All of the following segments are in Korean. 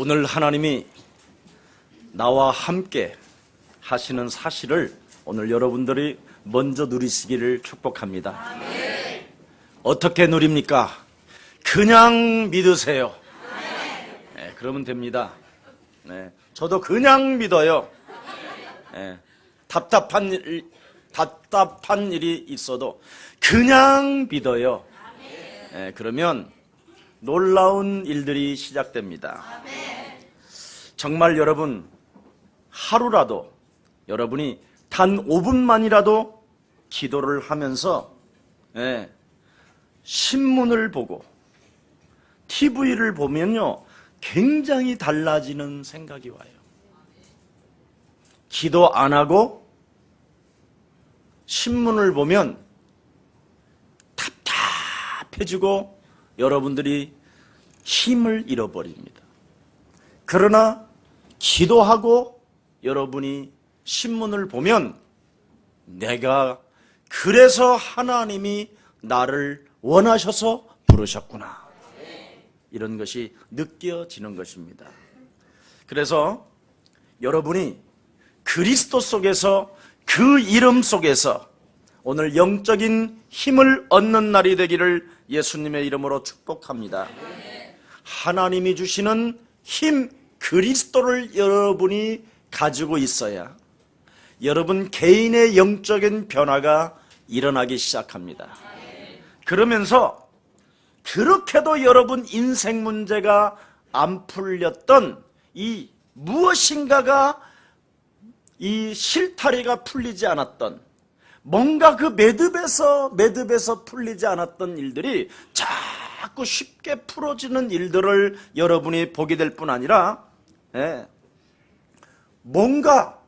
오늘 하나님이 나와 함께 하시는 사실을 오늘 여러분들이 먼저 누리시기를 축복합니다. 아멘. 어떻게 누립니까? 그냥 믿으세요. 네, 그러면 됩니다. 네, 저도 그냥 믿어요. 네, 답답한 일이 있어도 그냥 믿어요. 네, 그러면 놀라운 일들이 시작됩니다. 정말 여러분, 하루라도 여러분이 단 5분만이라도 기도를 하면서 신문을 보고 TV를 보면요, 굉장히 달라지는 생각이 와요. 기도 안 하고 신문을 보면 답답해지고 여러분들이 힘을 잃어버립니다. 그러나 기도하고 여러분이 신문을 보면 내가 그래서 하나님이 나를 원하셔서 부르셨구나, 이런 것이 느껴지는 것입니다. 그래서 여러분이 그리스도 속에서, 그 이름 속에서 오늘 영적인 힘을 얻는 날이 되기를 예수님의 이름으로 축복합니다. 하나님이 주시는 힘, 그리스도를 여러분이 가지고 있어야 여러분 개인의 영적인 변화가 일어나기 시작합니다. 그러면서 그렇게도 여러분 인생 문제가 안 풀렸던 이 무엇인가가, 이 실타래가 풀리지 않았던, 뭔가 그 매듭에서 풀리지 않았던 일들이 자꾸 쉽게 풀어지는 일들을 여러분이 보게 될 뿐 아니라, 뭔가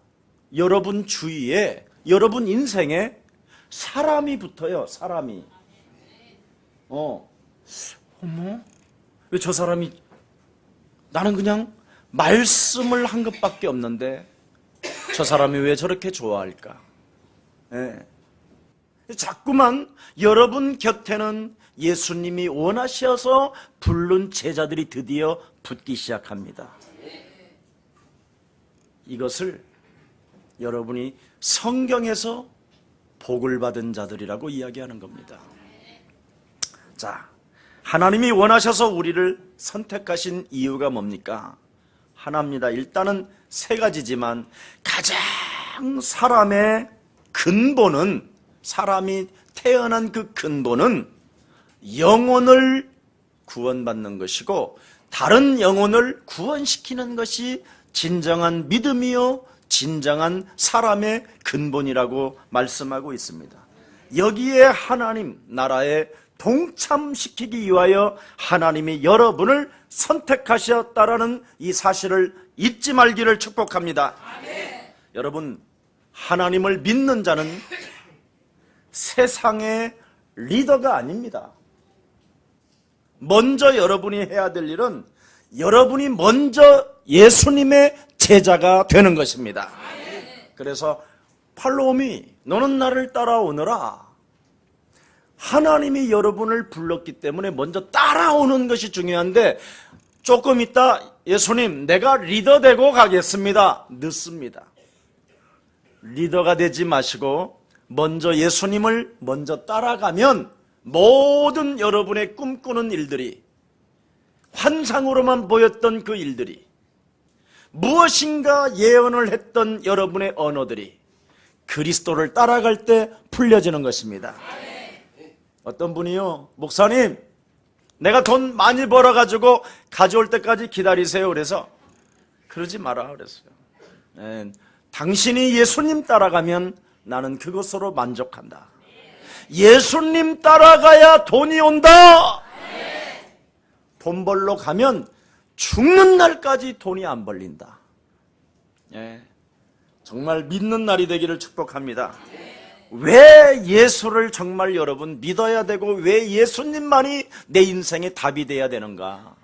여러분 주위에, 여러분 인생에 사람이 붙어요. 사람이. 어머, 왜 저 사람이, 나는 그냥 말씀을 한 것밖에 없는데 저 사람이 왜 저렇게 좋아할까? 자꾸만 여러분 곁에는 예수님이 원하셔서 부른 제자들이 드디어 붙기 시작합니다. 이것을 여러분이 성경에서 복을 받은 자들이라고 이야기하는 겁니다. 자, 하나님이 원하셔서 우리를 선택하신 이유가 뭡니까? 하나입니다. 일단은 세 가지지만 가장 사람의 근본은, 사람이 태어난 그 근본은 영혼을 구원받는 것이고, 다른 영혼을 구원시키는 것이 진정한 믿음이요, 진정한 사람의 근본이라고 말씀하고 있습니다. 여기에 하나님 나라에 동참시키기 위하여 하나님이 여러분을 선택하셨다라는 이 사실을 잊지 말기를 축복합니다. 아멘. 여러분, 하나님을 믿는 자는 세상의 리더가 아닙니다. 먼저 여러분이 해야 될 일은 여러분이 먼저 예수님의 제자가 되는 것입니다. 그래서 팔로우미, 너는 나를 따라오너라. 하나님이 여러분을 불렀기 때문에 먼저 따라오는 것이 중요한데, 조금 있다 예수님 내가 리더 되고 가겠습니다, 늦습니다. 리더가 되지 마시고 먼저 예수님을 먼저 따라가면 모든 여러분의 꿈꾸는 일들이, 환상으로만 보였던 그 일들이, 무엇인가 예언을 했던 여러분의 언어들이 그리스도를 따라갈 때 풀려지는 것입니다. 어떤 분이요, 목사님 내가 돈 많이 벌어가지고 가져올 때까지 기다리세요. 그래서 그러지 마라 그랬어요. 당신이 예수님 따라가면 나는 그것으로 만족한다. 예수님 따라가야 돈이 온다. 돈 벌러 가면 죽는 날까지 돈이 안 벌린다. 정말 믿는 날이 되기를 축복합니다. 왜 예수를 정말 여러분 믿어야 되고, 왜 예수님만이 내 인생의 답이 돼야 되는가?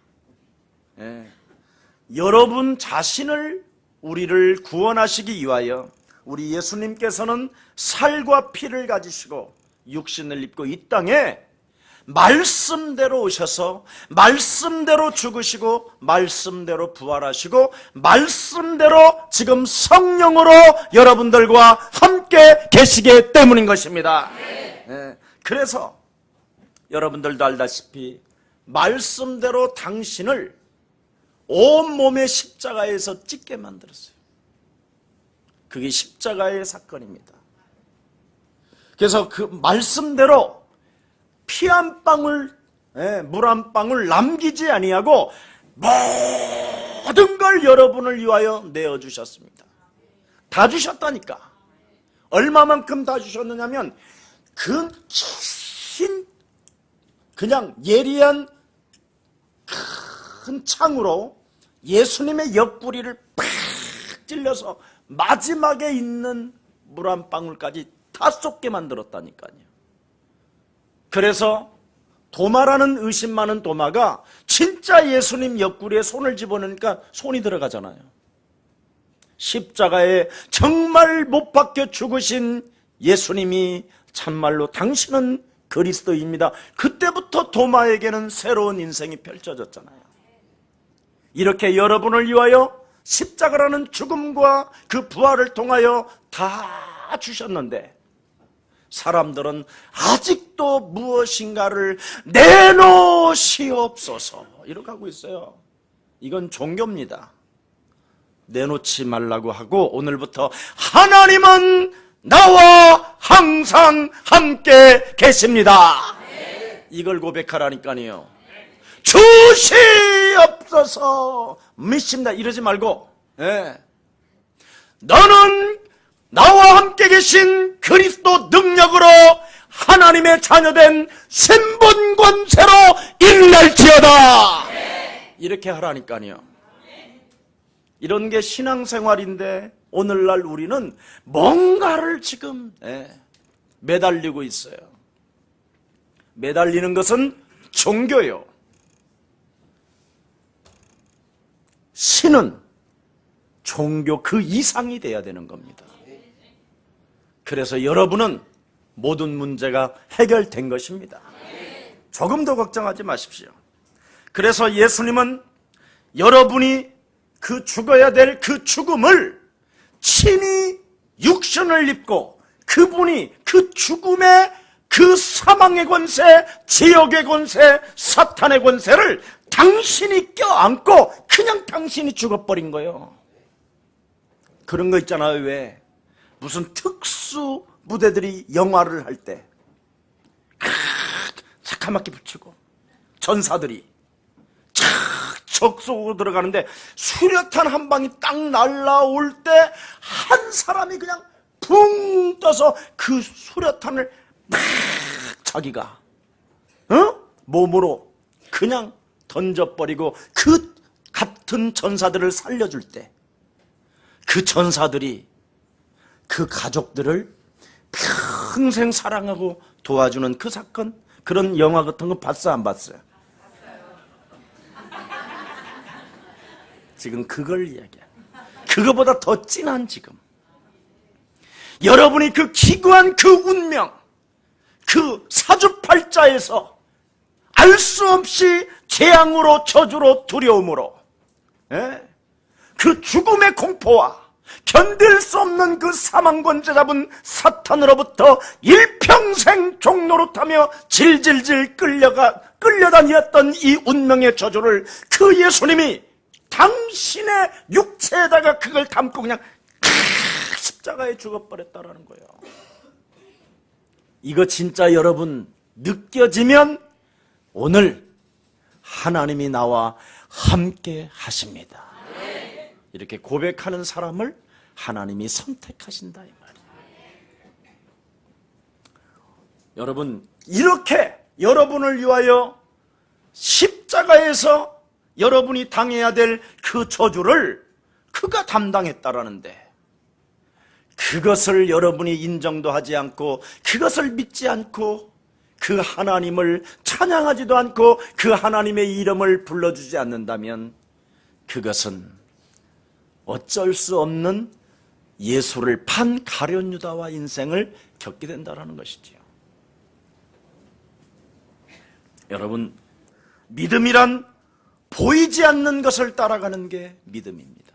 여러분 자신을, 우리를 구원하시기 위하여 우리 예수님께서는 살과 피를 가지시고 육신을 입고 이 땅에 말씀대로 오셔서 말씀대로 죽으시고 말씀대로 부활하시고 말씀대로 지금 성령으로 여러분들과 함께 계시기 때문인 것입니다. 그래서 여러분들도 알다시피 말씀대로 당신을 온몸의 십자가에서 찢게 만들었어요. 그게 십자가의 사건입니다. 그래서 그 말씀대로 피 한 방울, 물 한 방울 남기지 아니하고 모든 걸 여러분을 위하여 내어주셨습니다. 다 주셨다니까. 얼마만큼 다 주셨느냐면 그 긴 그냥 예리한 큰 창으로 예수님의 옆구리를 팍 찔러서 마지막에 있는 물 한 방울까지 다 쏟게 만들었다니까요. 그래서 도마라는 의심 많은 도마가 진짜 예수님 옆구리에 손을 집어넣으니까 손이 들어가잖아요. 십자가에 정말 못 박혀 죽으신 예수님이 참말로 당신은 그리스도입니다. 그때부터 도마에게는 새로운 인생이 펼쳐졌잖아요. 이렇게 여러분을 위하여 십자가라는 죽음과 그 부활을 통하여 다 주셨는데 사람들은 아직도 무엇인가를 내놓으시옵소서 이렇게 하고 있어요. 이건 종교입니다. 내놓지 말라고 하고 오늘부터 하나님은 나와 항상 함께 계십니다. 이걸 고백하라니까요. 주시옵소서 믿습니다 이러지 말고 너는 나와 함께 계신 그리스도 능력으로 하나님의 자녀된 신분 권세로 일날지어다 이렇게 하라니까요. 이런 게 신앙생활인데 오늘날 우리는 뭔가를 지금 매달리고 있어요. 매달리는 것은 종교요. 신은 종교 그 이상이 돼야 되는 겁니다. 그래서 여러분은 모든 문제가 해결된 것입니다. 조금 더 걱정하지 마십시오. 그래서 예수님은 여러분이 그 죽어야 될 그 죽음을 친히 육신을 입고 그분이 그 죽음의 그 사망의 권세, 지옥의 권세, 사탄의 권세를 당신이 껴안고 그냥 당신이 죽어버린 거예요. 그런 거 있잖아요. 왜? 무슨 특수 부대들이 영화를 할 때 자카맣게 붙이고 전사들이 적 쏘고 들어가는데 수류탄 한 방이 딱 날라올 때 한 사람이 그냥 붕 떠서 그 수류탄을 막 자기가 몸으로 그냥 던져버리고 그 같은 전사들을 살려줄 때 그 전사들이 그 가족들을 평생 사랑하고 도와주는 그 사건, 그런 영화 같은 거 봤어 안 봤어요? 지금 그걸 이야기해. 그거보다 더 진한 지금 여러분이 그 기구한 그 운명, 그 사주팔자에서 알 수 없이 재앙으로 저주로 두려움으로 그 죽음의 공포와 견딜 수 없는 그 사망권자 잡은 사탄으로부터 일평생 종노릇하며 질질질 끌려다녔던 이 운명의 저주를 그 예수님이 당신의 육체에다가 그걸 담고 그냥 십자가에 죽어버렸다라는 거예요. 이거 진짜 여러분 느껴지면 오늘 하나님이 나와 함께 하십니다. 이렇게 고백하는 사람을 하나님이 선택하신다 이 말이에요. 여러분 이렇게 여러분을 위하여 십자가에서 여러분이 당해야 될 그 저주를 그가 담당했다라는데 그것을 여러분이 인정도 하지 않고 그것을 믿지 않고 그 하나님을 찬양하지도 않고 그 하나님의 이름을 불러주지 않는다면 그것은 어쩔 수 없는 예수를 판 가룟 유다와 인생을 겪게 된다는 것이지요. 여러분, 믿음이란 보이지 않는 것을 따라가는 게 믿음입니다.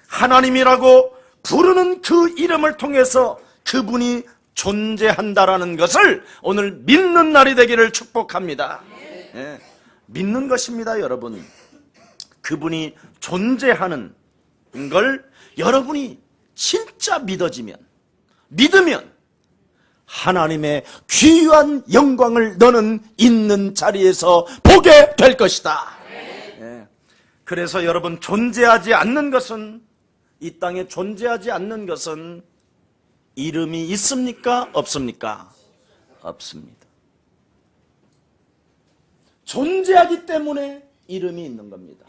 하나님이라고 부르는 그 이름을 통해서 그분이 존재한다라는 것을 오늘 믿는 날이 되기를 축복합니다. 믿는 것입니다, 여러분. 그분이 존재하는 걸 여러분이 진짜 믿으면 하나님의 귀한 영광을 너는 있는 자리에서 보게 될 것이다. 그래서 여러분, 존재하지 않는 것은, 이 땅에 존재하지 않는 것은 이름이 있습니까? 없습니까? 없습니다. 존재하기 때문에 이름이 있는 겁니다.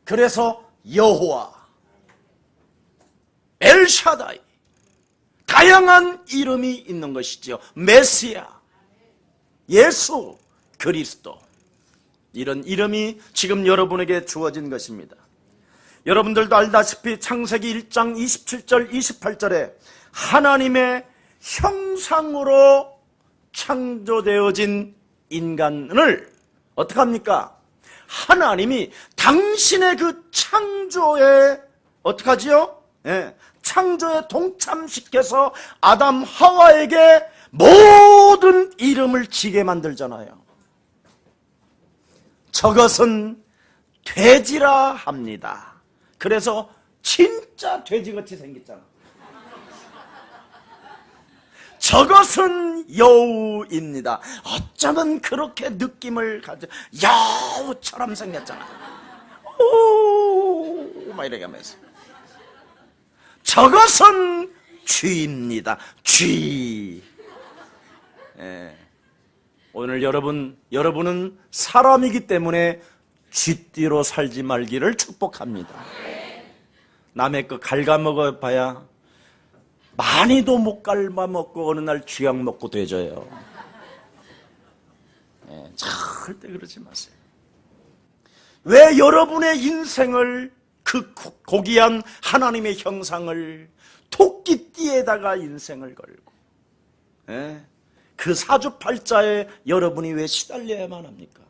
그래서 여호와, 엘샤다이, 다양한 이름이 있는 것이죠. 메시아, 예수, 그리스도, 이런 이름이 지금 여러분에게 주어진 것입니다. 여러분들도 알다시피 창세기 1장 27절 28절에 하나님의 형상으로 창조되어진 인간을 어떻게 합니까? 하나님이 당신의 그 창조에 어떻게 하지요? 창조에 동참시켜서 아담 하와에게 모든 이름을 지게 만들잖아요. 저것은 돼지라 합니다. 그래서 진짜 돼지같이 생겼잖아. 저것은 여우입니다. 어쩌면 그렇게 느낌을 가져, 여우처럼 생겼잖아. 오, 막 이렇게 하면서. 저것은 쥐입니다. 쥐. 오늘 여러분은 사람이기 때문에 쥐띠로 살지 말기를 축복합니다. 남의 거 갉아먹어 봐야 많이도 못 갉아먹고 어느 날 쥐약 먹고 되져요. 절대 그러지 마세요. 왜 여러분의 인생을, 그 고귀한 하나님의 형상을 토끼띠에다가 인생을 걸고 그 사주팔자에 여러분이 왜 시달려야만 합니까?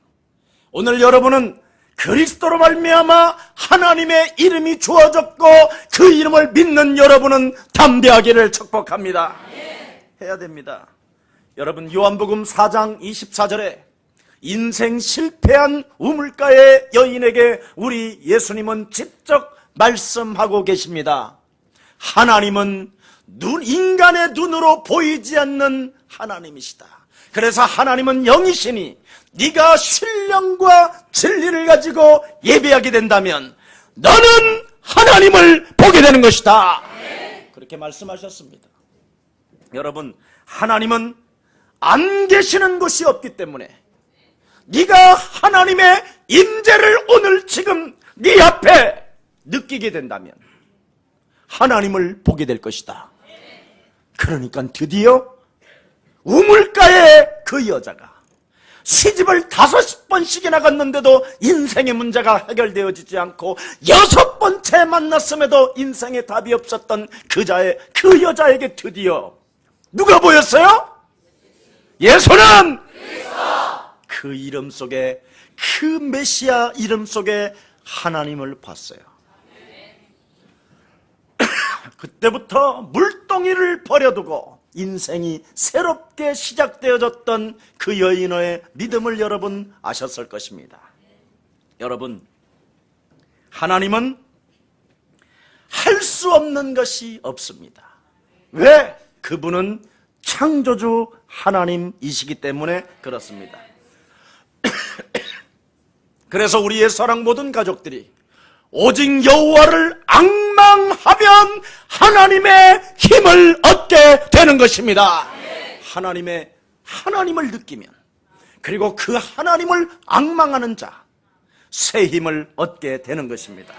오늘 여러분은 그리스도로 말미암아 하나님의 이름이 주어졌고 그 이름을 믿는 여러분은 담대하기를 축복합니다. 해야 됩니다. 여러분, 요한복음 4장 24절에 인생 실패한 우물가의 여인에게 우리 예수님은 직접 말씀하고 계십니다. 하나님은 인간의 눈으로 보이지 않는 하나님이시다. 그래서 하나님은 영이시니 네가 신령과 진리를 가지고 예배하게 된다면 너는 하나님을 보게 되는 것이다. 그렇게 말씀하셨습니다. 여러분, 하나님은 안 계시는 곳이 없기 때문에 네가 하나님의 임재를 오늘 지금 네 앞에 느끼게 된다면 하나님을 보게 될 것이다. 그러니까 드디어 우물가에 그 여자가 시집을 5번씩이나 갔는데도 인생의 문제가 해결되어지지 않고 6번째 만났음에도 인생에 답이 없었던 그 여자에게 드디어 누가 보였어요? 예수는 그 이름 속에, 그 메시아 이름 속에 하나님을 봤어요. 그때부터 물동이를 버려두고 인생이 새롭게 시작되어졌던 그 여인의 믿음을 여러분 아셨을 것입니다. 여러분, 하나님은 할 수 없는 것이 없습니다. 왜? 그분은 창조주 하나님이시기 때문에 그렇습니다. 그래서 우리의 사랑 모든 가족들이 오직 여호와를 앙망하면 하나님의 힘을 얻게 되는 것입니다. 하나님을 느끼면, 그리고 그 하나님을 앙망하는 자, 새 힘을 얻게 되는 것입니다.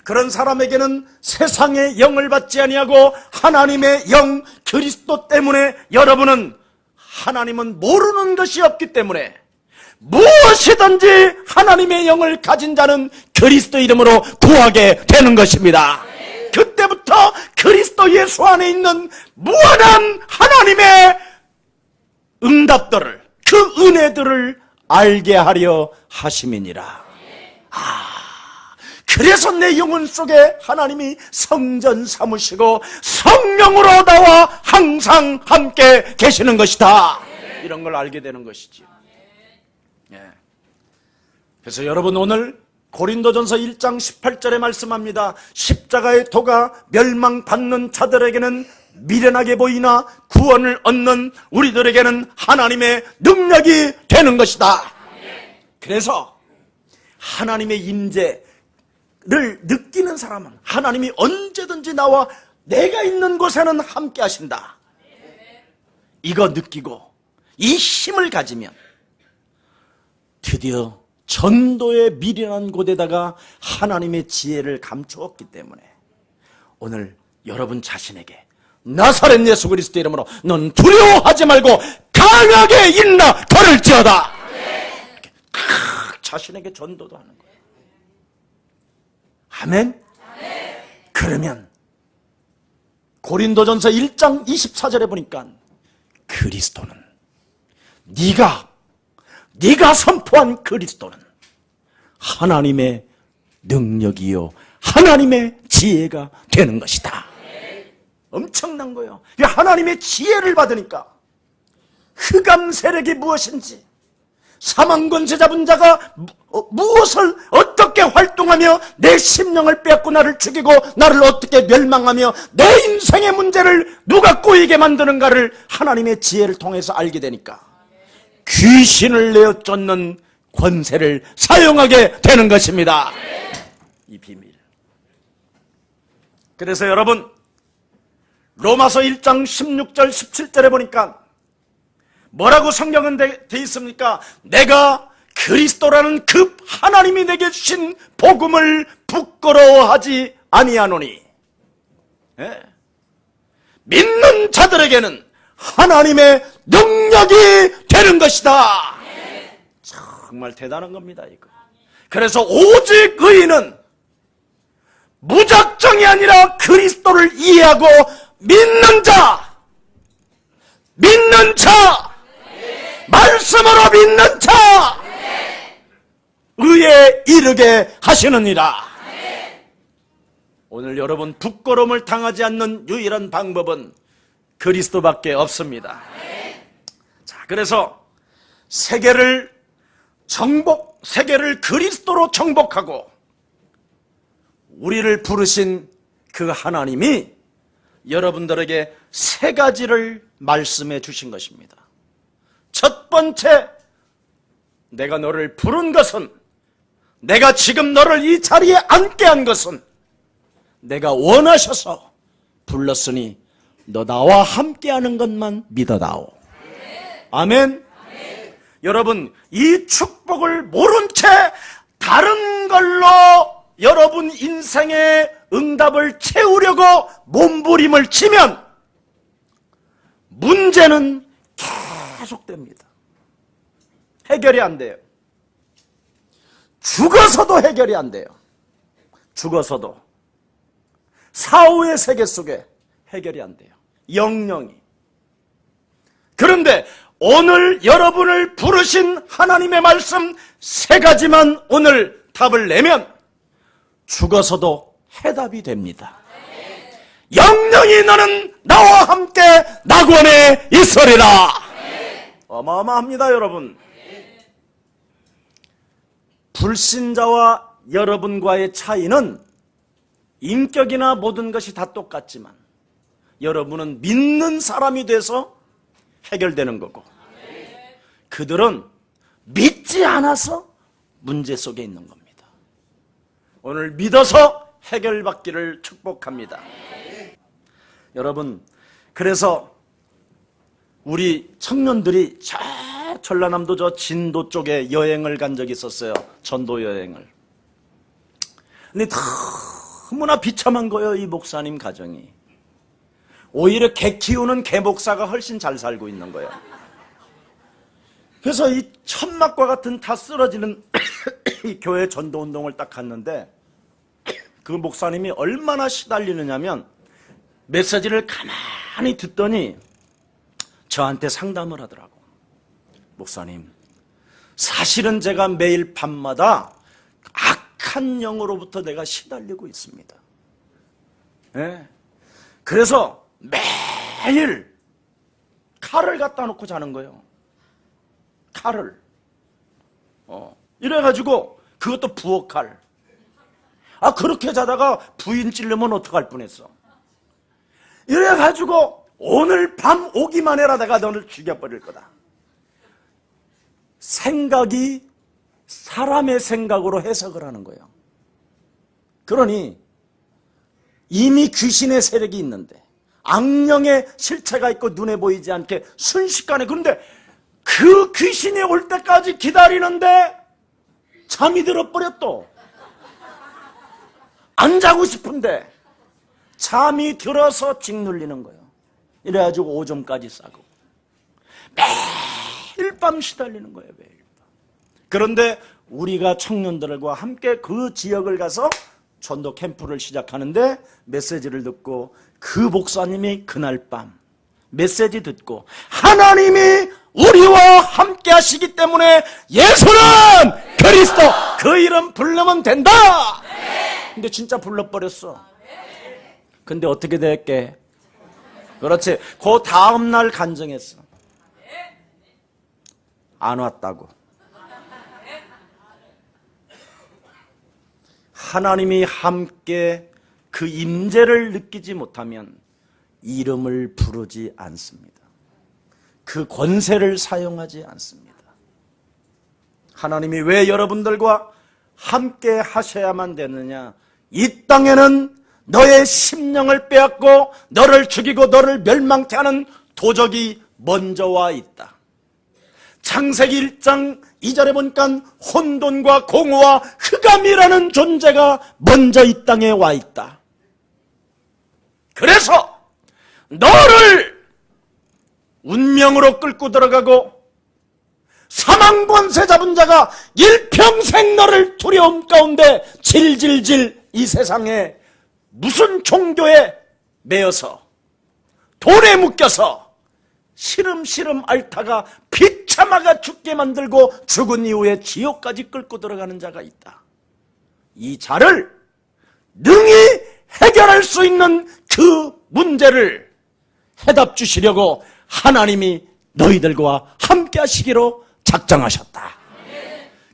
그런 사람에게는 세상의 영을 받지 아니하고 하나님의 영 그리스도 때문에 여러분은, 하나님은 모르는 것이 없기 때문에 무엇이든지 하나님의 영을 가진 자는 그리스도 이름으로 구하게 되는 것입니다. 그때부터 그리스도 예수 안에 있는 무한한 하나님의 응답들을, 그 은혜들을 알게 하려 하심이니라. 그래서 내 영혼 속에 하나님이 성전 삼으시고 성령으로 나와 항상 함께 계시는 것이다. 이런 걸 알게 되는 것이지. 그래서 여러분, 오늘 고린도전서 1장 18절에 말씀합니다. 십자가의 도가 멸망받는 자들에게는 미련하게 보이나 구원을 얻는 우리들에게는 하나님의 능력이 되는 것이다. 그래서 하나님의 임재를 느끼는 사람은 하나님이 언제든지 나와 내가 있는 곳에는 함께 하신다. 이거 느끼고 이 힘을 가지면 드디어 전도의 미련한 곳에다가 하나님의 지혜를 감추었기 때문에 오늘 여러분 자신에게 나사렛 예수 그리스도 이름으로 넌 두려워하지 말고 강하게 일어나 걸을지어다. 이렇게 자신에게 전도도 하는 거예요. 아멘? 그러면 고린도전서 1장 24절에 보니까 그리스도는 네가 선포한 그리스도는 하나님의 능력이요 하나님의 지혜가 되는 것이다. 엄청난 거예요. 하나님의 지혜를 받으니까 흑암 세력이 무엇인지, 사망권세 잡은 자가 무엇을 어떻게 활동하며 내 심령을 빼앗고 나를 죽이고 나를 어떻게 멸망하며 내 인생의 문제를 누가 꼬이게 만드는가를 하나님의 지혜를 통해서 알게 되니까 귀신을 내어 쫓는 권세를 사용하게 되는 것입니다. 이 비밀. 그래서 여러분, 로마서 1장 16절 17절에 보니까 뭐라고 성경은 돼 있습니까? 내가 그리스도라는 그 하나님이 내게 주신 복음을 부끄러워하지 아니하노니. 믿는 자들에게는 하나님의 능력이 되는 것이다. 정말 대단한 겁니다, 이거. 그래서 오직 의인은 무작정이 아니라 그리스도를 이해하고 믿는 자, 말씀으로 믿는 자, 의에 이르게 하시느니라. 오늘 여러분, 부끄러움을 당하지 않는 유일한 방법은 그리스도밖에 없습니다. 자, 그래서 세계를 그리스도로 정복하고 우리를 부르신 그 하나님이 여러분들에게 세 가지를 말씀해 주신 것입니다. 첫 번째, 내가 너를 부른 것은, 내가 지금 너를 이 자리에 앉게 한 것은 내가 원하셔서 불렀으니 너 나와 함께하는 것만 믿어다오. 아멘. 여러분, 이 축복을 모른 채 다른 걸로 여러분 인생의 응답을 채우려고 몸부림을 치면 문제는 계속됩니다. 해결이 안 돼요. 죽어서도 해결이 안 돼요. 죽어서도 사후의 세계 속에 해결이 안 돼요. 영영이. 그런데 오늘 여러분을 부르신 하나님의 말씀 세 가지만 오늘 답을 내면 죽어서도 해답이 됩니다. 영영이 너는 나와 함께 낙원에 있으리라. 어마어마합니다, 여러분. 불신자와 여러분과의 차이는 인격이나 모든 것이 다 똑같지만 여러분은 믿는 사람이 돼서 해결되는 거고, 그들은 믿지 않아서 문제 속에 있는 겁니다. 오늘 믿어서 해결받기를 축복합니다. 여러분, 그래서 우리 청년들이 저 전라남도 저 진도 쪽에 여행을 간 적이 있었어요. 전도 여행을. 근데 너무나 비참한 거예요, 이 목사님 가정이. 오히려 개 키우는 개 목사가 훨씬 잘 살고 있는 거예요. 그래서 이 천막과 같은 다 쓰러지는 이 교회 전도운동을 딱 갔는데 그 목사님이 얼마나 시달리느냐면 메시지를 가만히 듣더니 저한테 상담을 하더라고. 목사님, 사실은 제가 매일 밤마다 악한 영으로부터 내가 시달리고 있습니다. 예. 그래서 매일 칼을 갖다 놓고 자는 거예요. 칼을. 이래가지고 그것도 부엌칼. 그렇게 자다가 부인 찔르면 어떡할 뻔했어. 이래가지고 오늘 밤 오기만 해라, 내가 너를 죽여버릴 거다. 생각이 사람의 생각으로 해석을 하는 거예요. 그러니 이미 귀신의 세력이 있는데, 악령의 실체가 있고 눈에 보이지 않게 순식간에, 그런데 그 귀신이 올 때까지 기다리는데 잠이 들어버렸또. 안 자고 싶은데 잠이 들어서 짓눌리는 거예요. 이래가지고 오줌까지 싸고 매일 밤 시달리는 거예요. 매일 밤. 그런데 우리가 청년들과 함께 그 지역을 가서 전도 캠프를 시작하는데, 메시지를 듣고 그 목사님이 그날 밤 메시지 듣고 하나님이 우리와 함께 하시기 때문에 예수는 그리스도, 그 이름 부르면 된다. 근데 진짜 불러버렸어. 근데 어떻게 됐게? 그렇지. 그 다음날 간증했어. 안 왔다고. 하나님이 함께 그 임재를 느끼지 못하면 이름을 부르지 않습니다. 그 권세를 사용하지 않습니다. 하나님이 왜 여러분들과 함께 하셔야만 되느냐? 이 땅에는 너의 심령을 빼앗고 너를 죽이고 너를 멸망케 하는 도적이 먼저 와 있다. 창세기 1장 2절에 보니까 혼돈과 공허와 흑암이라는 존재가 먼저 이 땅에 와 있다. 그래서 너를 운명으로 끌고 들어가고 사망 권세 잡은 자가 일평생 너를 두려움 가운데 질질질 이 세상에 무슨 종교에 매여서 돌에 묶여서 시름시름 앓다가 비참하가 죽게 만들고 죽은 이후에 지옥까지 끌고 들어가는 자가 있다. 이 자를 능히 해결할 수 있는 그 문제를 해답 주시려고 하나님이 너희들과 함께 하시기로 작정하셨다.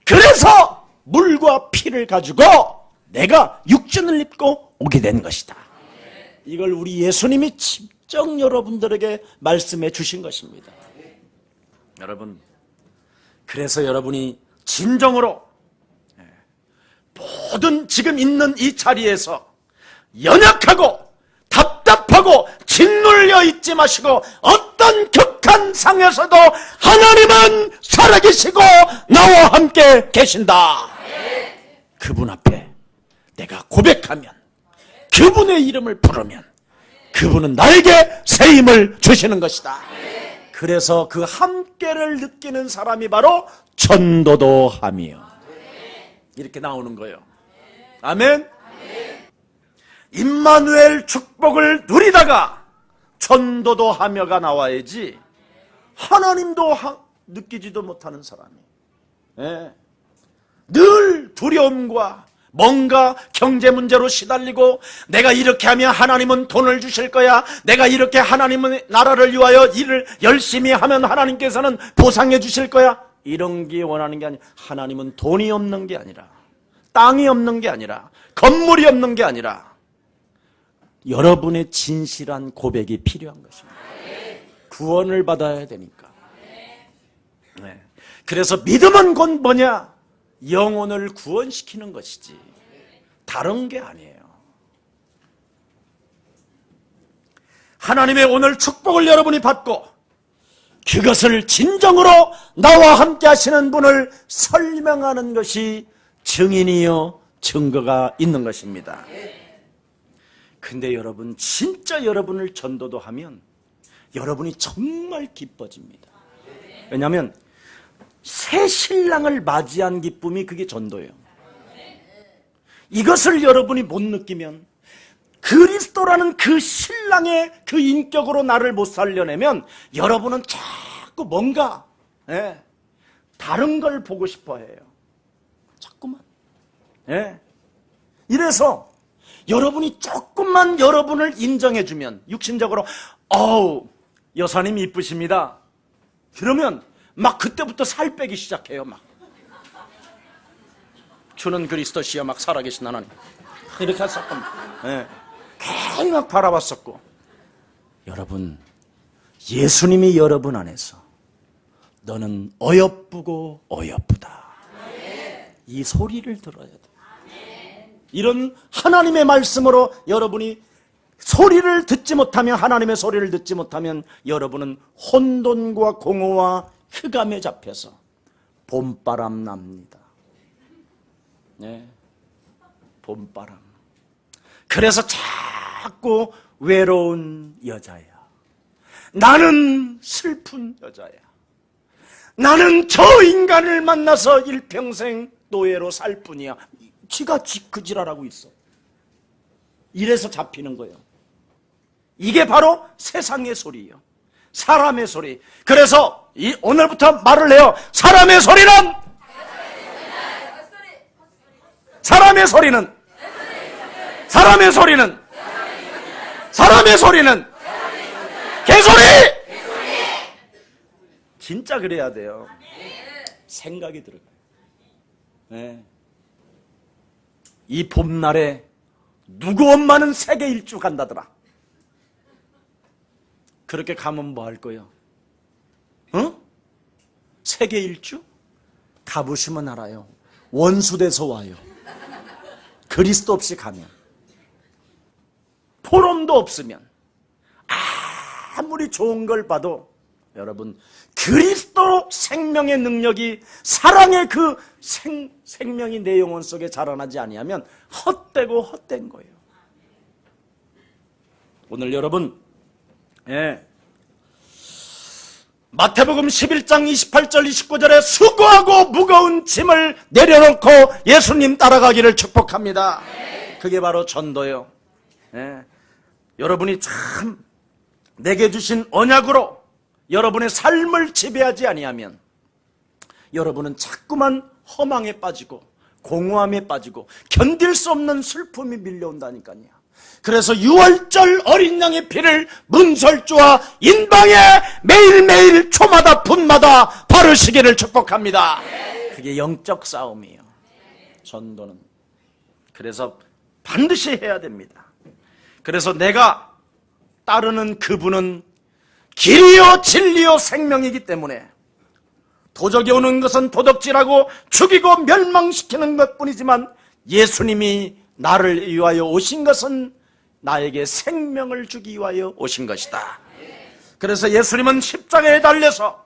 그래서 물과 피를 가지고 내가 육신을 입고 오게 된 것이다. 이걸 우리 예수님이 직접 여러분들에게 말씀해 주신 것입니다. 여러분, 그래서 여러분이 진정으로 모든 지금 있는 이 자리에서 연약하고 답답하고 짓눌려 있지 마시고, 어떤 극한 상에서도 하나님은 살아계시고 나와 함께 계신다. 그분 앞에 내가 고백하면, 그분의 이름을 부르면 그분은 나에게 새 힘을 주시는 것이다. 그래서 그 함께를 느끼는 사람이 바로 전도도 하며, 이렇게 나오는 거예요. 아멘. 임마누엘 축복을 누리다가 전도도 하며가 나와야지, 하나님도 느끼지도 못하는 사람이 늘 두려움과 뭔가 경제 문제로 시달리고, 내가 이렇게 하면 하나님은 돈을 주실 거야, 내가 이렇게 하나님은 나라를 위하여 일을 열심히 하면 하나님께서는 보상해 주실 거야, 이런 게 원하는 게 아니라, 하나님은 돈이 없는 게 아니라, 땅이 없는 게 아니라, 건물이 없는 게 아니라 여러분의 진실한 고백이 필요한 것입니다. 구원을 받아야 되니까. 그래서 믿음은 곧 뭐냐? 영혼을 구원시키는 것이지 다른 게 아니에요. 하나님의 오늘 축복을 여러분이 받고 그것을 진정으로 나와 함께 하시는 분을 설명하는 것이 증인이요 증거가 있는 것입니다. 근데 여러분, 진짜 여러분을 전도도 하면 여러분이 정말 기뻐집니다. 왜냐하면 새 신랑을 맞이한 기쁨이 그게 전도예요. 이것을 여러분이 못 느끼면, 그리스도라는 그 신랑의 그 인격으로 나를 못 살려내면 여러분은 자꾸 뭔가 다른 걸 보고 싶어 해요. 자꾸만. 예. 이래서 여러분이 조금만 여러분을 인정해주면 육신적으로 여사님 이쁘십니다. 그러면 막 그때부터 살 빼기 시작해요. 막 주는 그리스도시여 막 살아계신 하나님 이렇게 했었고 예. 괜히 막 바라봤었고 여러분 예수님이 여러분 안에서 너는 어여쁘고 어여쁘다 이 소리를 들어야 돼. 이런 하나님의 말씀으로 여러분이 소리를 듣지 못하면 하나님의 소리를 듣지 못하면 여러분은 혼돈과 공허와 흑암에 잡혀서 봄바람 납니다. 네, 봄바람. 그래서 자꾸 외로운 여자야. 나는 슬픈 여자야. 나는 저 인간을 만나서 일평생 노예로 살 뿐이야. 지가 그 지랄하고 있어. 이래서 잡히는 거예요. 이게 바로 세상의 소리예요. 사람의 소리. 그래서 오늘부터 말을 해요. 사람의 소리는 사람의 소리는 사람의 소리는 사람의 소리는 개소리! 진짜 그래야 돼요. 생각이 들어가요. 네. 이 봄날에 누구 엄마는 세계 일주 간다더라. 그렇게 가면 뭐 할 거예요? 세계 일주? 가보시면 알아요. 원수돼서 와요. 그리스도 없이 가면. 포럼도 없으면. 아무리 좋은 걸 봐도 여러분 그리스도 생명의 능력이 사랑의 그 생명이 내 영혼 속에 자라나지 아니하면 헛되고 헛된 거예요. 오늘 여러분 마태복음 11장 28절 29절에 수고하고 무거운 짐을 내려놓고 예수님 따라가기를 축복합니다. 그게 바로 전도요. 여러분이 참 내게 주신 언약으로 여러분의 삶을 지배하지 아니하면 여러분은 자꾸만 허망에 빠지고 공허함에 빠지고 견딜 수 없는 슬픔이 밀려온다니까요. 그래서 6월절 어린 양의 피를 문설주와 인방에 매일매일 초마다 분마다 바르시기를 축복합니다. 그게 영적 싸움이에요. 전도는. 그래서 반드시 해야 됩니다. 그래서 내가 따르는 그분은 길이요 진리요 생명이기 때문에 도적이 오는 것은 도둑질하고 죽이고 멸망시키는 것뿐이지만 예수님이 나를 위하여 오신 것은 나에게 생명을 주기 위하여 오신 것이다. 그래서 예수님은 십자가에 달려서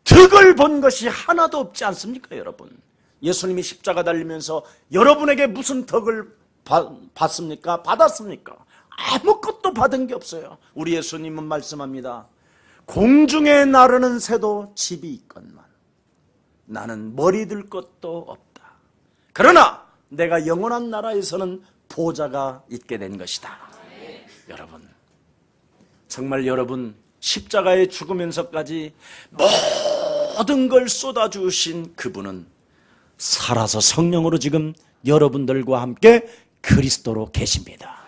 득을 본 것이 하나도 없지 않습니까, 여러분? 예수님이 십자가 달리면서 여러분에게 무슨 덕을 받습니까? 받았습니까? 아무것도 받은 게 없어요. 우리 예수님은 말씀합니다. 공중에 나르는 새도 집이 있건만 나는 머리 들 것도 없다. 그러나 내가 영원한 나라에서는 보좌가 있게 된 것이다. 여러분, 정말 여러분 십자가에 죽으면서까지 모든 걸 쏟아주신 그분은 살아서 성령으로 지금 여러분들과 함께 그리스도로 계십니다.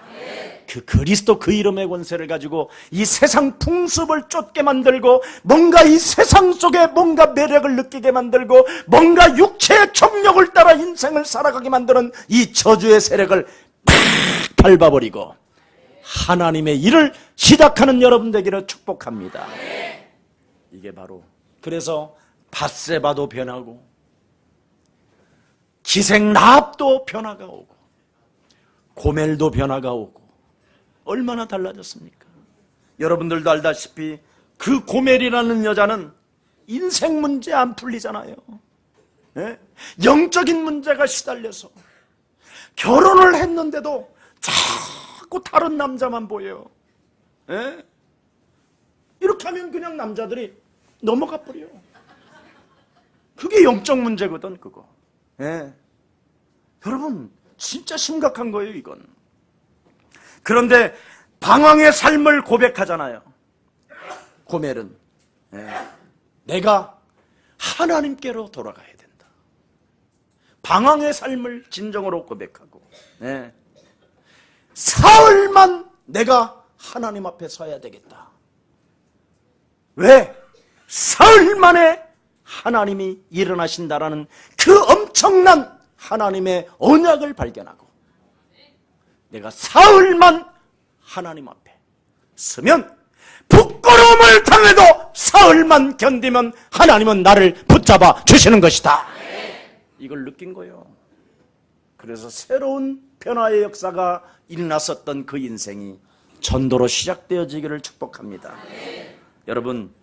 그 그리스도 그 이름의 권세를 가지고 이 세상 풍습을 쫓게 만들고 뭔가 이 세상 속에 뭔가 매력을 느끼게 만들고 뭔가 육체의 정욕을 따라 인생을 살아가게 만드는 이 저주의 세력을 팍 밟아버리고 하나님의 일을 시작하는 여러분 되기를 축복합니다. 이게 바로 그래서 밧세바도 변하고 기생라합도 변화가 오고 고멜도 변화가 오고 얼마나 달라졌습니까? 여러분들도 알다시피 그 고멜이라는 여자는 인생 문제 안 풀리잖아요. 영적인 문제가 시달려서 결혼을 했는데도 자꾸 다른 남자만 보여요. 이렇게 하면 그냥 남자들이 넘어가 버려요. 그게 영적 문제거든, 그거. 여러분, 진짜 심각한 거예요, 이건. 그런데 방황의 삶을 고백하잖아요. 고멜은 내가 하나님께로 돌아가야 된다. 방황의 삶을 진정으로 고백하고, 네. 사흘만 내가 하나님 앞에 서야 되겠다. 왜? 사흘 만에 하나님이 일어나신다라는 그 엄청난 하나님의 언약을 발견하고, 내가 사흘만 하나님 앞에 서면 부끄러움을 당해도 사흘만 견디면 하나님은 나를 붙잡아 주시는 것이다. 이걸 느낀 거예요. 그래서 새로운 변화의 역사가 일어났었던 그 인생이 전도로 시작되어지기를 축복합니다. 여러분,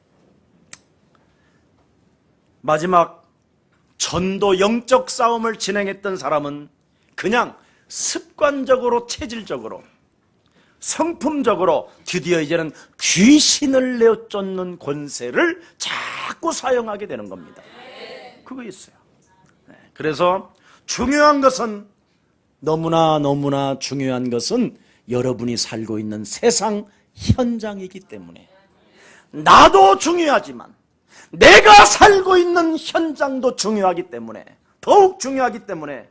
마지막 전도 영적 싸움을 진행했던 사람은 그냥 습관적으로, 체질적으로, 성품적으로 드디어 이제는 귀신을 내쫓는 권세를 자꾸 사용하게 되는 겁니다. 그거 있어요. 그래서 중요한 것은, 너무나 중요한 것은 여러분이 살고 있는 세상 현장이기 때문에, 나도 중요하지만 내가 살고 있는 현장도 중요하기 때문에, 더욱 중요하기 때문에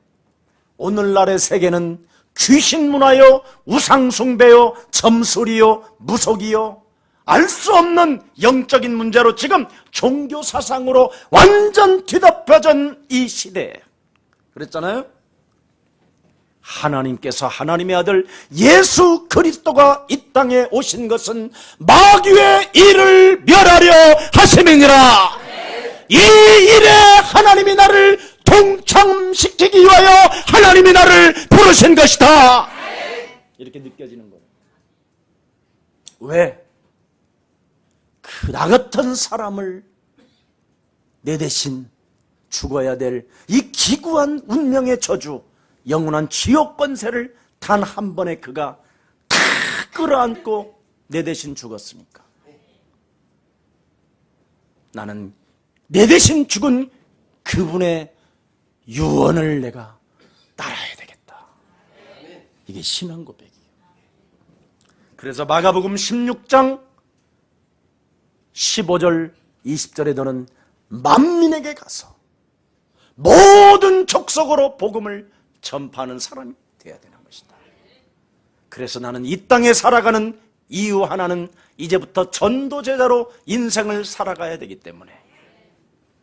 오늘날의 세계는 귀신 문화요, 우상숭배요, 점술이요, 무속이요, 알 수 없는 영적인 문제로 지금 종교 사상으로 완전 뒤덮여진 이 시대에, 그랬잖아요. 하나님께서, 하나님의 아들 예수 그리스도가 이 땅에 오신 것은 마귀의 일을 멸하려 하심이니라. 이 일에 하나님이 나를 동참시키기 위하여 하나님이 나를 부르신 것이다. 이렇게 느껴지는 거예요. 왜? 나 같은 사람을 내 대신 죽어야 될 이 기구한 운명의 저주, 영원한 지옥 권세를 단 한 번에 그가 다 끌어안고 내 대신 죽었으니까 나는 내 대신 죽은 그분의 유언을 내가 따라야 되겠다. 이게 신앙 고백이에요. 그래서 마가복음 16장 15절 20절에 너는 만민에게 가서 모든 족속으로 복음을 전파하는 사람이 되어야 되는 것이다. 그래서 나는 이 땅에 살아가는 이유 하나는 이제부터 전도제자로 인생을 살아가야 되기 때문에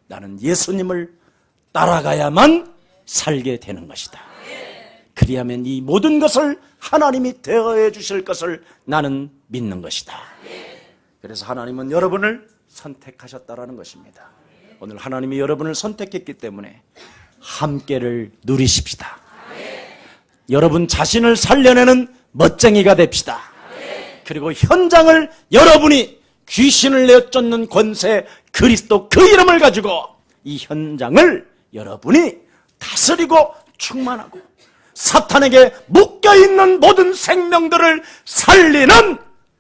나는 예수님을 따라가야만 살게 되는 것이다. 그리하면 이 모든 것을 하나님이 대하여 주실 것을 나는 믿는 것이다. 그래서 하나님은 여러분을 선택하셨다라는 것입니다. 오늘 하나님이 여러분을 선택했기 때문에 함께를 누리십시다. 여러분 자신을 살려내는 멋쟁이가 됩시다. 그리고 현장을 여러분이 귀신을 내쫓는 권세 그리스도 그 이름을 가지고 이 현장을 여러분이 다스리고 충만하고 사탄에게 묶여있는 모든 생명들을 살리는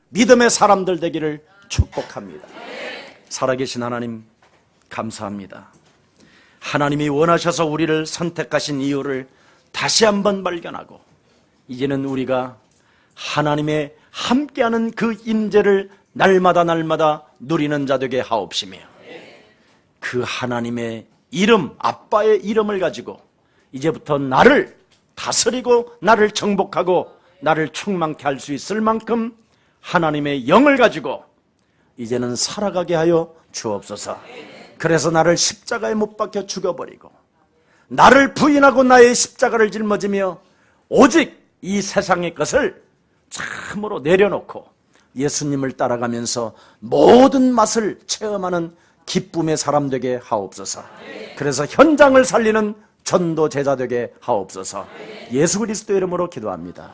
믿음의 사람들 되기를 축복합니다. 살아계신 하나님 감사합니다. 하나님이 원하셔서 우리를 선택하신 이유를 다시 한번 발견하고 이제는 우리가 하나님의 함께하는 그 임재를 날마다 누리는 자 되게 하옵시며 그 하나님의 이름, 아빠의 이름을 가지고 이제부터 나를 다스리고 나를 정복하고 나를 충만케 할 수 있을 만큼 하나님의 영을 가지고 이제는 살아가게 하여 주옵소서. 그래서 나를 십자가에 못 박혀 죽어버리고 나를 부인하고 나의 십자가를 짊어지며 오직 이 세상의 것을 참으로 내려놓고 예수님을 따라가면서 모든 맛을 체험하는 기쁨의 사람 되게 하옵소서. 그래서 현장을 살리는 전도 제자 되게 하옵소서. 예수 그리스도 이름으로 기도합니다.